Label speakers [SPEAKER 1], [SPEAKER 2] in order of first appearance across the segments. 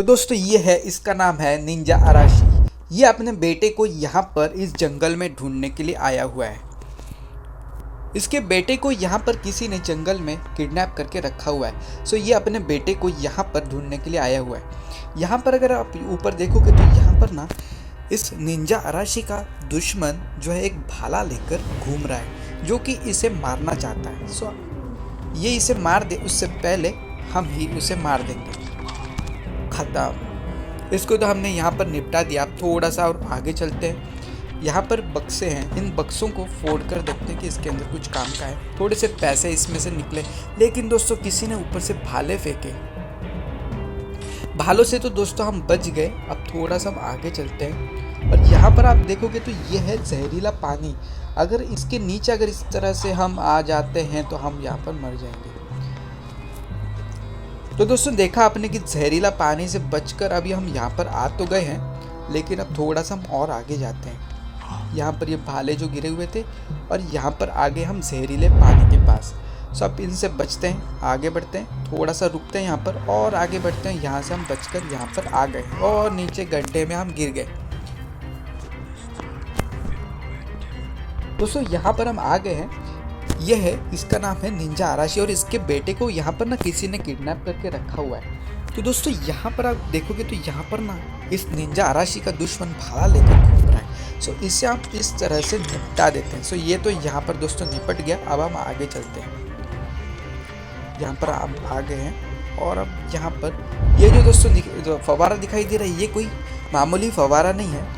[SPEAKER 1] तो दोस्तों ये है, इसका नाम है निंजा अराशी। ये अपने बेटे को यहाँ पर इस जंगल में ढूंढने के लिए आया हुआ है। इसके बेटे को यहाँ पर किसी ने जंगल में किडनैप करके रखा हुआ है। सो ये अपने बेटे को यहाँ पर ढूंढने के लिए आया हुआ है। यहाँ पर अगर आप ऊपर देखोगे तो यहाँ पर ना इस निंजा अराशी का दुश्मन जो है एक भाला लेकर घूम रहा है, जो कि इसे मारना चाहता है। सो ये इसे मार दे उससे पहले हम ही उसे मार देंगे। खत्म। इसको तो हमने यहाँ पर निपटा दिया। अब थोड़ा सा और आगे चलते हैं। यहाँ पर बक्से हैं, इन बक्सों को फोड़ कर देखते हैं कि इसके अंदर कुछ काम का है। थोड़े से पैसे इसमें से निकले, लेकिन दोस्तों किसी ने ऊपर से भाले फेंके। भालों से तो दोस्तों हम बच गए। अब थोड़ा सा हम आगे चलते हैं और यहाँ पर आप देखोगे तो ये है जहरीला पानी। अगर इसके नीचे अगर इस तरह से हम आ जाते हैं तो हम यहाँ पर मर जाएंगे। तो दोस्तों देखा आपने कि जहरीला पानी से बचकर अभी हम यहाँ पर आ तो गए हैं, लेकिन अब थोड़ा सा हम और आगे जाते हैं। यहाँ पर ये भाले जो गिरे हुए थे और यहाँ पर आगे हम जहरीले पानी के पास। सो अब इनसे बचते हैं, आगे बढ़ते हैं, थोड़ा सा रुकते हैं यहाँ पर और आगे बढ़ते हैं। यहाँ से हम बचकर यहाँ पर आ गए और नीचे गड्ढे में हम गिर गए। दोस्तों यहाँ पर हम आ गए हैं। यह है, इसका नाम है निंजा अराशी और इसके बेटे को यहाँ पर ना किसी ने किडनैप करके रखा हुआ है। तो दोस्तों यहाँ पर आप देखोगे तो यहाँ पर ना इस निंजा अराशी का दुश्मन भाला लेकर घूम रहा है। सो इसे आप इस तरह से निपटा देते हैं। सो ये तो यहाँ पर दोस्तों निपट गया। अब हम आगे चलते हैं। यहाँ पर हम आ गए हैं और अब यहाँ पर ये जो दोस्तों फव्वारा दिखाई दे रहा है, ये कोई मामूली फव्वारा नहीं है,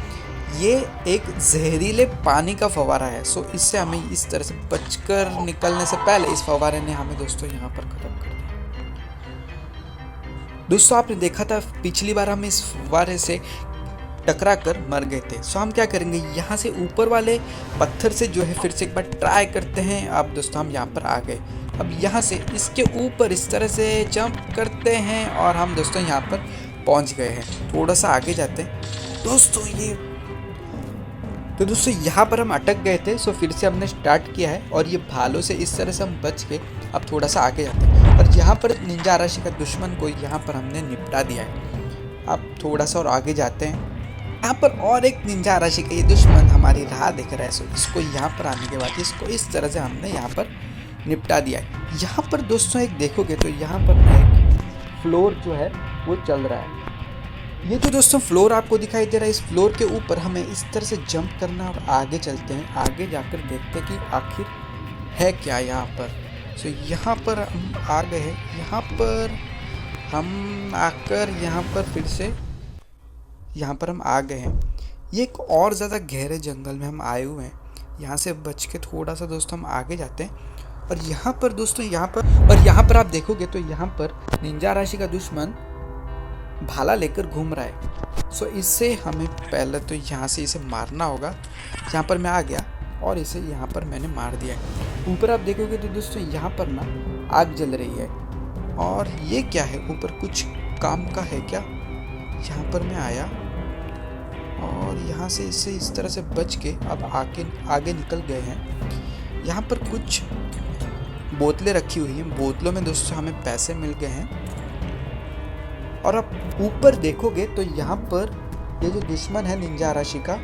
[SPEAKER 1] ये एक जहरीले पानी का फव्वारा है। सो इससे हमें इस तरह से बचकर निकलने से पहले इस फव्वारे ने हमें दोस्तों यहाँ पर खत्म कर दिया। दोस्तों आपने देखा था पिछली बार हम इस फव्वारे से टकरा कर मर गए थे। सो हम क्या करेंगे, यहाँ से ऊपर वाले पत्थर से जो है फिर से एक बार ट्राई करते हैं। अब दोस्तों हम यहाँ पर आ गए। अब यहाँ से इसके ऊपर इस तरह से जंप करते हैं और हम दोस्तों यहाँ पर पहुँच गए हैं। थोड़ा सा आगे जाते हैं दोस्तों। दोस्तों यहाँ पर हम अटक गए थे। सो फिर से हमने स्टार्ट किया है और ये भालों से इस तरह से हम बच के अब थोड़ा सा आगे जाते हैं और यहाँ पर निंजा अराशी का दुश्मन को यहाँ पर हमने निपटा दिया है। अब थोड़ा सा और आगे जाते हैं। यहाँ पर और एक निंजा अराशी का ये दुश्मन हमारी राह देख रहा है। सो इसको यहाँ पर आने के बाद इसको इस तरह से हमने यहाँ पर निपटा दिया है। यहाँ पर दोस्तों एक देखोगे तो यहाँ पर एक फ्लोर जो है वो चल रहा है। ये जो दोस्तों फ्लोर आपको दिखाई दे रहा है, इस फ्लोर के ऊपर हमें इस तरह से जंप करना और आगे चलते हैं। आगे जाकर देखते हैं कि आखिर है क्या यहाँ पर। सो यहाँ पर हम आ गए हैं। यहाँ पर हम आकर यहाँ पर फिर से यहाँ पर हम आ गए हैं। ये एक और ज़्यादा गहरे जंगल में हम आए हुए हैं। यहाँ से बच के थोड़ा सा दोस्तों हम आगे जाते हैं और यहाँ पर दोस्तों यहाँ पर आप देखोगे तो यहाँ पर निंजा अराशी का दुश्मन भाला लेकर घूम रहा है। सो इससे हमें पहले तो यहाँ से इसे मारना होगा। यहाँ पर मैं आ गया और इसे यहाँ पर मैंने मार दिया है। ऊपर आप देखोगे तो दोस्तों यहाँ पर ना आग जल रही है और ये क्या है, ऊपर कुछ काम का है क्या। यहाँ पर मैं आया और यहाँ से इससे इस तरह से बच के अब आगे निकल गए हैं। यहाँ पर कुछ बोतलें रखी हुई हैं। बोतलों में दोस्तों हमें पैसे मिल गए हैं और अब ऊपर देखोगे तो यहाँ पर ये जो दुश्मन है निंजा अराशी का,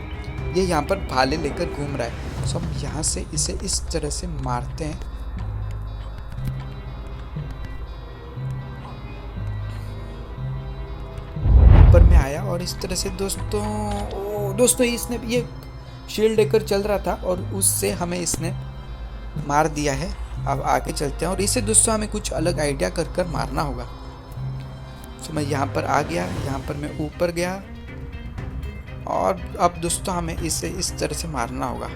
[SPEAKER 1] ये यहाँ पर भाले लेकर घूम रहा है। सो हम यहाँ से इसे इस तरह से मारते हैं। ऊपर में आया और इस तरह से दोस्तों इसने ये शील्ड लेकर चल रहा था और उससे हमें इसने मार दिया है। अब आगे चलते हैं और इसे दोस्तों हमें कुछ अलग आइडिया कर मारना होगा। तो मैं यहाँ पर आ गया, यहाँ पर मैं ऊपर गया और अब दोस्तों हमें इसे इस तरह से मारना होगा।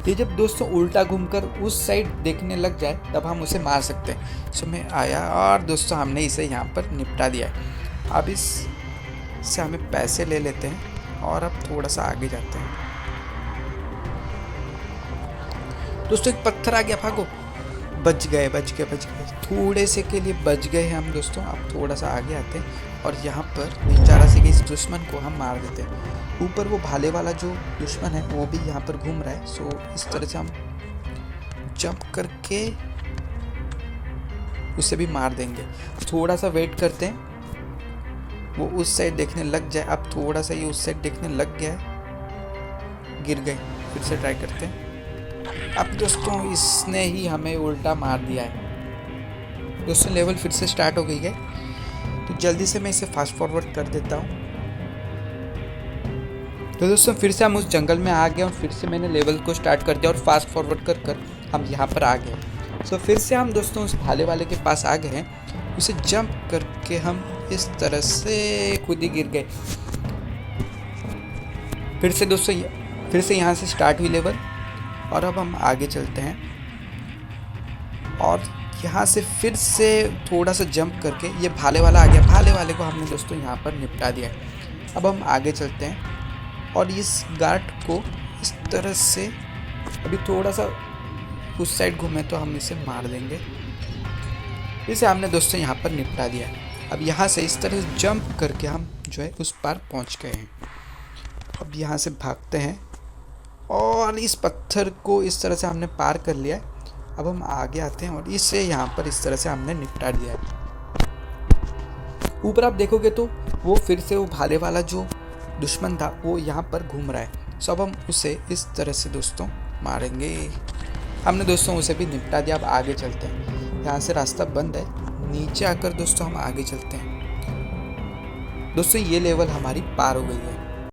[SPEAKER 1] ये जब दोस्तों उल्टा घूमकर उस साइड देखने लग जाए तब हम उसे मार सकते हैं। सो मैं आया और दोस्तों हमने इसे यहाँ पर निपटा दिया है। अब इससे हमें पैसे ले लेते हैं और अब थोड़ा सा आगे जाते हैं। दोस्तों एक पत्थर आ गया, भागो। बच गए थोड़े से के लिए बच गए हैं हम दोस्तों। अब थोड़ा सा आगे आते हैं और यहाँ पर निंजा अराशी के इस दुश्मन को हम मार देते हैं। ऊपर वो भाले वाला जो दुश्मन है वो भी यहाँ पर घूम रहा है। सो इस तरह से हम जंप करके उसे भी मार देंगे। थोड़ा सा वेट करते हैं, वो उस साइड देखने लग जाए। अब थोड़ा सा ये उस साइड देखने लग गया है, गिर गए। फिर से ट्राई करते हैं। अब दोस्तों इसने ही हमें उल्टा मार दिया है। दोस्तों लेवल फिर से स्टार्ट हो गई है, तो जल्दी से मैं इसे फास्ट फॉरवर्ड कर देता हूँ। तो दोस्तों फिर से हम उस जंगल में आ गए और फिर से मैंने लेवल को स्टार्ट कर दिया और फास्ट फॉरवर्ड कर कर हम यहाँ पर आ गए। सो फिर से हम दोस्तों उस भाले वाले के पास आ गए हैं। उसे जंप करके हम इस तरह से खुद ही गिर गए। फिर से दोस्तों फिर से यहाँ से स्टार्ट हुई लेवल, और अब हम आगे चलते हैं और यहाँ से फिर से थोड़ा सा जंप करके ये भाले वाला आ गया। भाले वाले को हमने दोस्तों यहाँ पर निपटा दिया है। अब हम आगे चलते हैं और इस गार्ड को इस तरह से अभी थोड़ा सा उस साइड घूमे तो हम इसे मार देंगे। इसे हमने दोस्तों यहाँ पर निपटा दिया। अब यहाँ से इस तरह से जंप करके हम जो है उस पार पहुँच गए हैं। अब यहाँ से भागते हैं और इस पत्थर को इस तरह से हमने पार कर लिया है। अब हम आगे आते हैं और इसे यहाँ पर इस तरह से हमने निपटा दिया है। ऊपर आप देखोगे तो वो फिर से वो भाले वाला जो दुश्मन था वो यहाँ पर घूम रहा है। सो अब हम उसे इस तरह से दोस्तों मारेंगे। हमने दोस्तों उसे भी निपटा दिया। अब आगे चलते हैं। यहाँ से रास्ता बंद है, नीचे आकर दोस्तों हम आगे चलते हैं। दोस्तों ये लेवल हमारी पार हो गई है।